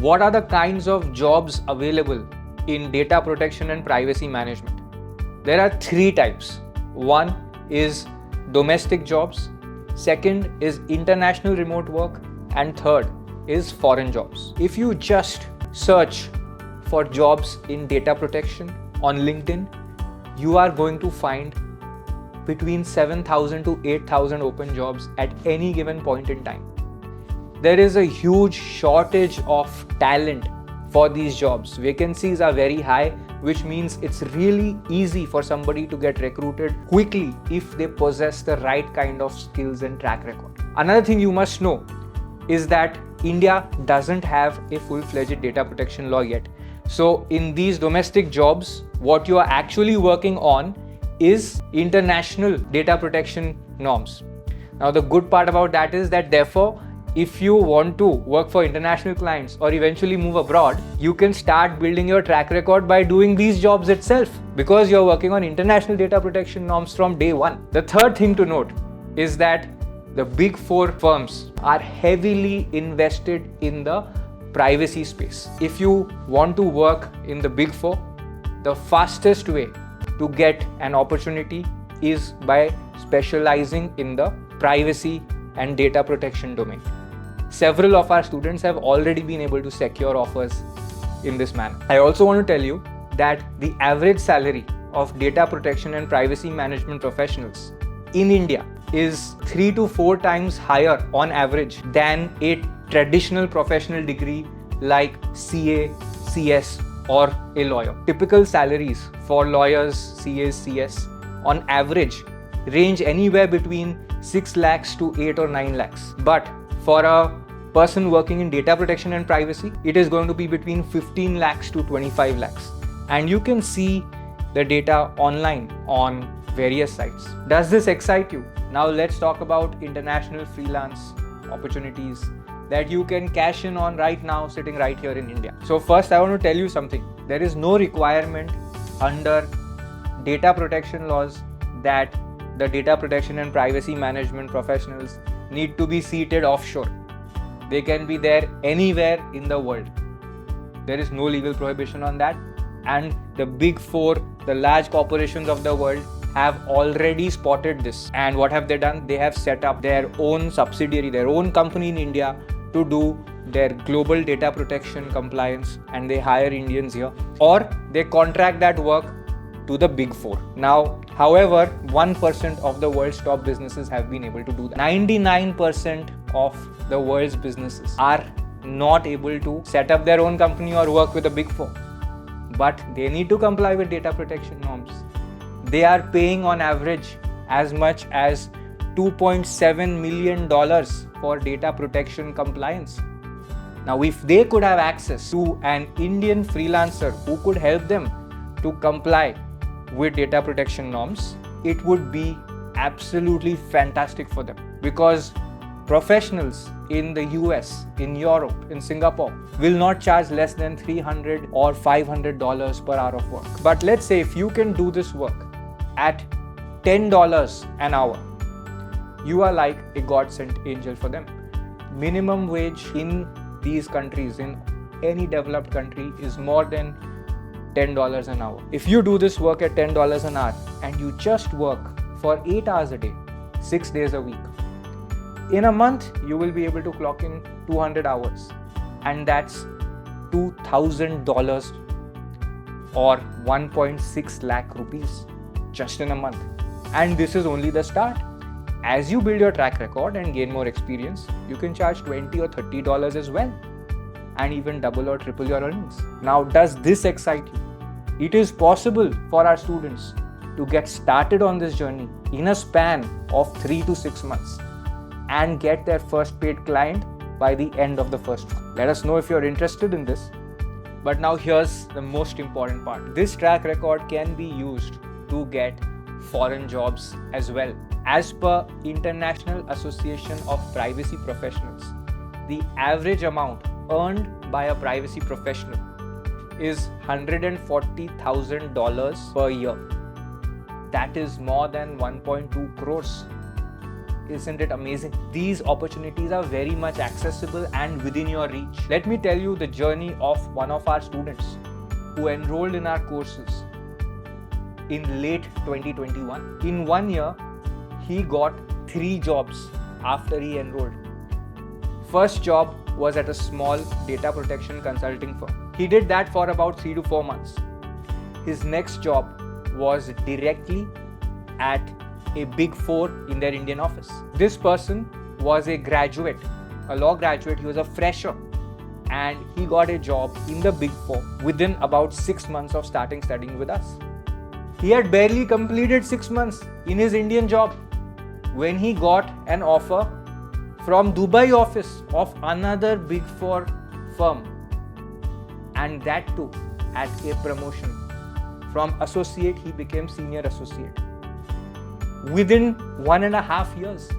What are the kinds of jobs available in data protection and privacy management? There are three types. One is domestic jobs, second is international remote work, and third is foreign jobs. If you just search for jobs in data protection on LinkedIn, you are going to find between 7,000 to 8,000 open jobs at any given point in time. There is a huge shortage of talent for these jobs. Vacancies are very high, which means it's really easy for somebody to get recruited quickly if they possess the right kind of skills and track record. Another thing you must know is that India doesn't have a full-fledged data protection law yet. So in these domestic jobs, what you are actually working on is international data protection norms. Now the good part about that is that therefore, if you want to work for international clients or eventually move abroad, you can start building your track record by doing these jobs itself because you're working on international data protection norms from day one. The third thing to note is that the big four firms are heavily invested in the privacy space. If you want to work in the big four, the fastest way to get an opportunity is by specializing in the privacy and data protection domain. Several of our students have already been able to secure offers in this manner. I also want to tell you that the average salary of data protection and privacy management professionals in India is 3 to 4 times higher on average than a traditional professional degree like CA, CS or a lawyer. Typical salaries for lawyers, CAs, CS on average range anywhere between 6 lakhs to 8 or 9 lakhs. But for a person working in data protection and privacy, it is going to be between 15 lakhs to 25 lakhs. And you can see the data online on various sites. Does this excite you? Now let's talk about international freelance opportunities that you can cash in on right now sitting right here in India. So first I want to tell you something. There is no requirement under data protection laws that the data protection and privacy management professionals need to be seated offshore. They can be there anywhere in the world. There is no legal prohibition on that. And the big four, the large corporations of the world, have already spotted this. And what have they done? They have set up their own subsidiary, their own company in India to do their global data protection compliance, and they hire Indians here, or they contract that work to the big four. Now, however, 1% of the world's top businesses have been able to do that. 99% of the world's businesses are not able to set up their own company or work with the big four, but they need to comply with data protection norms. They are paying on average as much as $2.7 million for data protection compliance. Now, if they could have access to an Indian freelancer who could help them to comply with data protection norms, it would be absolutely fantastic for them, because professionals in the US, in Europe, in Singapore will not charge less than $300 or $500 per hour of work. But let's say if you can do this work at $10 an hour, you are like a God-sent angel for them. Minimum wage in these countries, in any developed country, is more than $10 an hour. If you do this work at $10 an hour and you just work for 8 hours a day, 6 days a week, in a month you will be able to clock in 200 hours, and that's $2,000 or 1.6 lakh rupees just in a month. And this is only the start. As you build your track record and gain more experience, you can charge $20 or $30 as well, and even double or triple your earnings. Now, does this excite you? It is possible for our students to get started on this journey in a span of 3 to 6 months and get their first paid client by the end of the first month. Let us know if you're interested in this. But now here's the most important part. This track record can be used to get foreign jobs as well. As per International Association of Privacy Professionals, the average amount earned by a privacy professional is $140,000 per year. That is more than 1.2 crores. Isn't it amazing? These opportunities are very much accessible and within your reach. Let me tell you the journey of one of our students who enrolled in our courses in late 2021. In 1 year, he got 3 jobs after he enrolled. First job was at a small data protection consulting firm. He did that for about 3 to 4 months. His next job was directly at a big 4 in their Indian office. This person was a graduate, a law graduate. He was a fresher and he got a job in the big 4 within about 6 months of starting studying with us. He had barely completed 6 months in his Indian job when he got an offer from Dubai office of another big 4 firm, and that too at a promotion. From associate, he became senior associate. Within 1.5 years,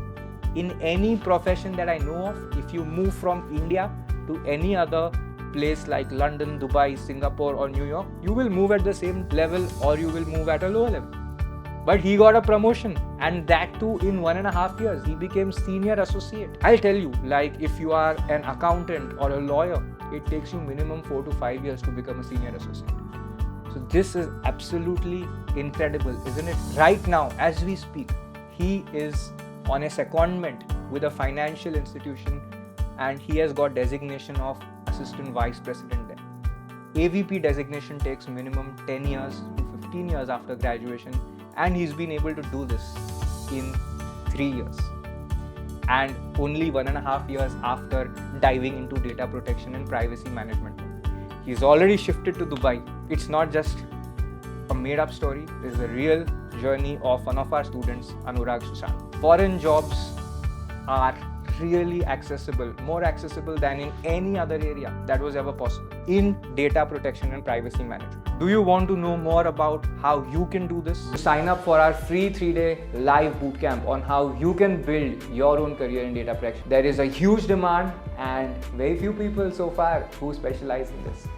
in any profession that I know of, if you move from India to any other place like London, Dubai, Singapore or New York, you will move at the same level or you will move at a lower level. But he got a promotion, and that too in 1.5 years, he became senior associate. I'll tell you, like if you are an accountant or a lawyer, it takes you minimum 4 to 5 years to become a senior associate. So this is absolutely incredible, isn't it? Right now, as we speak, he is on a secondment with a financial institution and he has got designation of assistant vice president there. AVP designation takes minimum 10 years to 15 years after graduation, and he's been able to do this in 3 years. And only 1.5 years after diving into data protection and privacy management. He's already shifted to Dubai. It's not just a made-up story. This is a real journey of one of our students, Anurag Sushant. Foreign jobs are really accessible, more accessible than in any other area that was ever possible in data protection and privacy management. Do you want to know more about how you can do this? Sign up for our free 3-day live bootcamp on how you can build your own career in data protection. There is a huge demand and very few people so far who specialize in this.